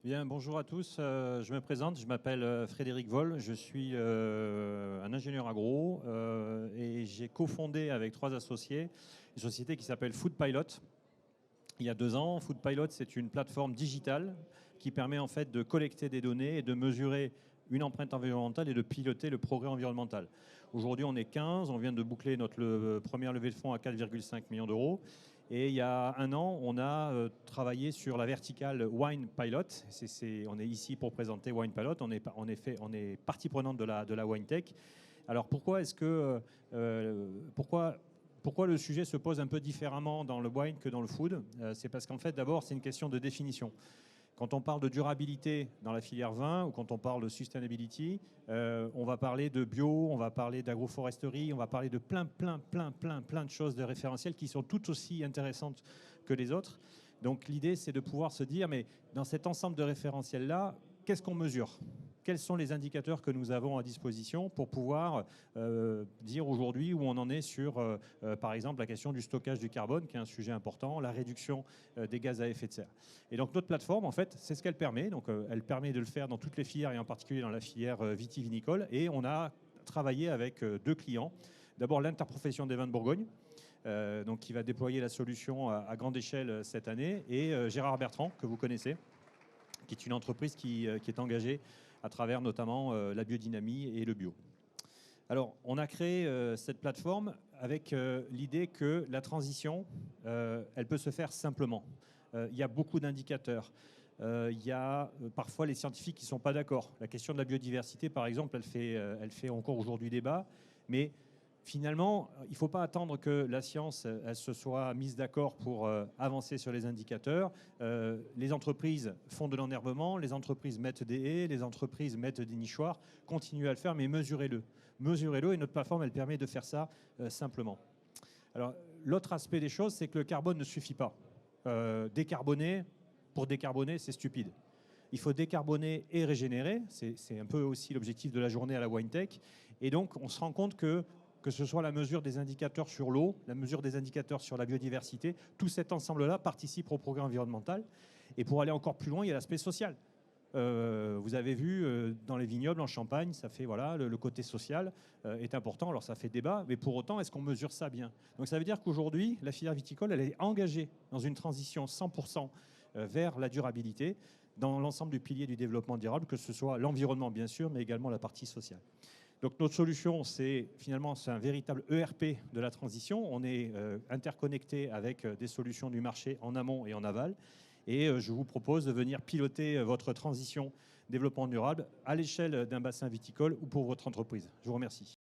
Bien, bonjour à tous. Je me présente, je m'appelle Frédéric Voll, je suis un ingénieur agro et j'ai cofondé avec 3 associés une société qui s'appelle Foodpilot. Il y a 2 ans, Foodpilot, c'est une plateforme digitale qui permet en fait de collecter des données et de mesurer une empreinte environnementale et de piloter le progrès environnemental. Aujourd'hui, on est 15, on vient de boucler notre première levée de fonds à 4,5 millions d'euros. Et il y a un an, on a travaillé sur la verticale Wine Pilot. On est ici pour présenter Wine Pilot. On est partie prenante de la Wine Tech. Alors pourquoi le sujet se pose un peu différemment dans le wine que dans le food? C'est parce qu'en fait, d'abord, c'est une question de définition. Quand on parle de durabilité dans la filière vin ou quand on parle de sustainability, on va parler de bio, on va parler d'agroforesterie, on va parler de plein de choses de référentiels qui sont tout aussi intéressantes que les autres. Donc l'idée, c'est de pouvoir se dire, mais dans cet ensemble de référentiels-là, qu'est-ce qu'on mesure? Quels sont les indicateurs que nous avons à disposition pour pouvoir dire aujourd'hui où on en est sur, par exemple, la question du stockage du carbone, qui est un sujet important, la réduction des gaz à effet de serre. Et donc notre plateforme, en fait, c'est ce qu'elle permet. Donc elle permet de le faire dans toutes les filières et en particulier dans la filière vitivinicole. Et on a travaillé avec 2 clients. D'abord l'Interprofession des vins de Bourgogne, donc qui va déployer la solution à grande échelle cette année, et Gérard Bertrand, que vous connaissez, qui est une entreprise qui est engagée à travers notamment la biodynamie et le bio. Alors, on a créé cette plateforme avec l'idée que la transition, elle peut se faire simplement. Il y a beaucoup d'indicateurs. Il y a parfois les scientifiques qui ne sont pas d'accord. La question de la biodiversité, par exemple, elle fait encore aujourd'hui débat, mais finalement, il ne faut pas attendre que la science elle se soit mise d'accord pour avancer sur les indicateurs. Les entreprises font de l'enherbement, les entreprises mettent des haies, les entreprises mettent des nichoirs. Continuez à le faire, mais mesurez-le. Mesurez-le, et notre plateforme, elle permet de faire ça simplement. Alors, l'autre aspect des choses, c'est que le carbone ne suffit pas. Décarboner, pour décarboner, c'est stupide. Il faut décarboner et régénérer. C'est un peu aussi l'objectif de la journée à la Wine Tech. Et donc, on se rend compte que ce soit la mesure des indicateurs sur l'eau, la mesure des indicateurs sur la biodiversité, tout cet ensemble-là participe au progrès environnemental. Et pour aller encore plus loin, il y a l'aspect social. Vous avez vu dans les vignobles en Champagne, ça fait voilà, le côté social est important. Alors ça fait débat, mais pour autant, est-ce qu'on mesure ça bien? Donc ça veut dire qu'aujourd'hui, la filière viticole, elle est engagée dans une transition 100% vers la durabilité dans l'ensemble du pilier du développement durable, que ce soit l'environnement bien sûr, mais également la partie sociale. Donc notre solution, c'est un véritable ERP de la transition. On est interconnecté avec des solutions du marché en amont et en aval. Et je vous propose de venir piloter votre transition développement durable à l'échelle d'un bassin viticole ou pour votre entreprise. Je vous remercie.